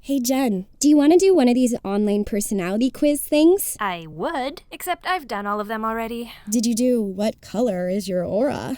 Hey Jen, do you want to do one of these online personality quiz things? I would, except I've done all of them already. Did you do what color is your aura?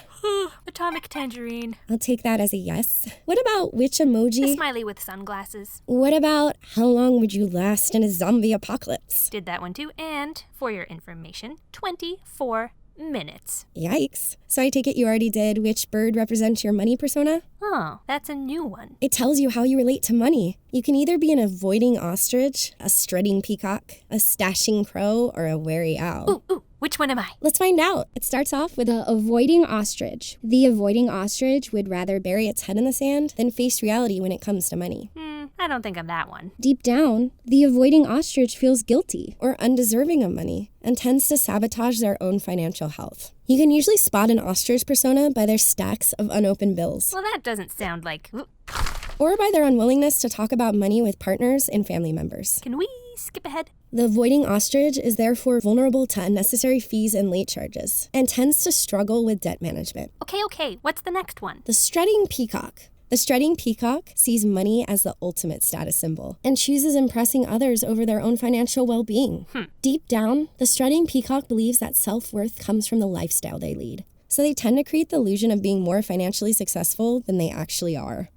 Atomic tangerine. I'll take that as a yes. What about which The emoji? smiley with sunglasses. What about how long would you last in a zombie apocalypse? Did that one too, and, for your information, 24 minutes. Yikes. So I take it you already did which bird represents your money persona? Oh, that's a new one. It tells you how you relate to money. You can either be an avoiding ostrich, a strutting peacock, a stashing crow, or a wary owl. Ooh, which one am I? Let's find out. It starts off with a avoiding ostrich. The avoiding ostrich would rather bury its head in the sand than face reality when it comes to money. I don't think I'm that one. Deep down, the avoiding ostrich feels guilty or undeserving of money and tends to sabotage their own financial health. You can usually spot an ostrich persona by their stacks of unopened bills, Well, that doesn't sound like... or by their unwillingness to talk about money with partners and family members. Can we skip ahead? The avoiding ostrich is therefore vulnerable to unnecessary fees and late charges, and tends to struggle with debt management. Okay, what's the next one? The strutting peacock. The strutting peacock sees money as the ultimate status symbol and chooses impressing others over their own financial well-being. Deep down, the strutting peacock believes that self-worth comes from the lifestyle they lead. So they tend to create the illusion of being more financially successful than they actually are.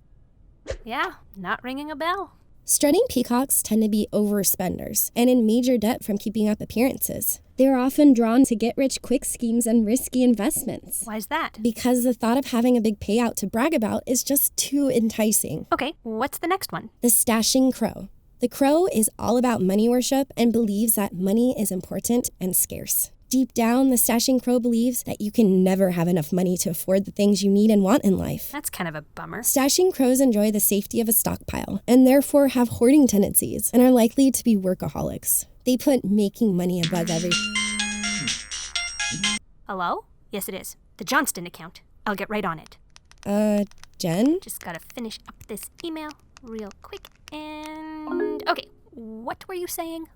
Yeah, not ringing a bell. Strutting peacocks tend to be overspenders and in major debt from keeping up appearances. They are often drawn to get-rich-quick schemes and risky investments Why's that? because the thought of having a big payout to brag about is just too enticing. Okay, what's the next one? The stashing crow. The crow is all about money worship and believes that money is important and scarce. Deep down, the stashing crow believes that you can never have enough money to afford the things you need and want in life. That's kind of a bummer. Stashing crows enjoy the safety of a stockpile and therefore have hoarding tendencies and are likely to be workaholics. They put making money above everything. Hello? Yes, it is. The Johnston account. I'll get right on it. Jen? Just gotta finish up this email real quick and... Okay, what were you saying?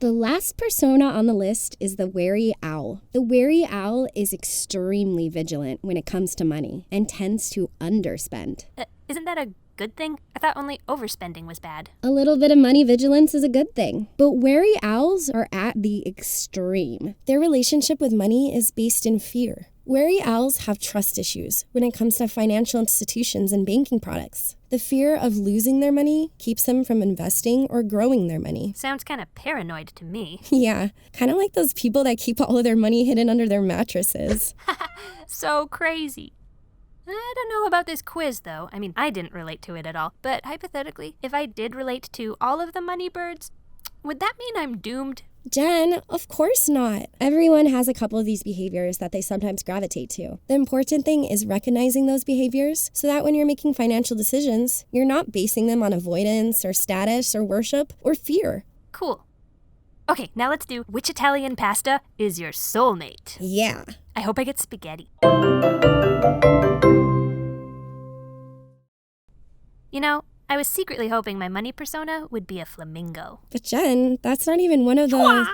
The last persona on the list is the wary owl. The wary owl is extremely vigilant when it comes to money and tends to underspend. Isn't that a good thing? I thought only overspending was bad. A little bit of money vigilance is a good thing, but wary owls are at the extreme. Their relationship with money is based in fear. Wary owls have trust issues when it comes to financial institutions and banking products. The fear of losing their money keeps them from investing or growing their money. Sounds kind of paranoid to me. Yeah, kind of like those people that keep all of their money hidden under their mattresses. So crazy. I don't know about this quiz, though. I mean, I didn't relate to it at all. But hypothetically, if I did relate to all of the money birds, would that mean I'm doomed? Jen, of course not. Everyone has a couple of these behaviors that they sometimes gravitate to. The important thing is recognizing those behaviors so that when you're making financial decisions, you're not basing them on avoidance or status or worship or fear. Cool. Okay, now let's do which Italian pasta is your soulmate? Yeah. I hope I get spaghetti. You know, I was secretly hoping my money persona would be a flamingo. But Jen, that's not even one of the...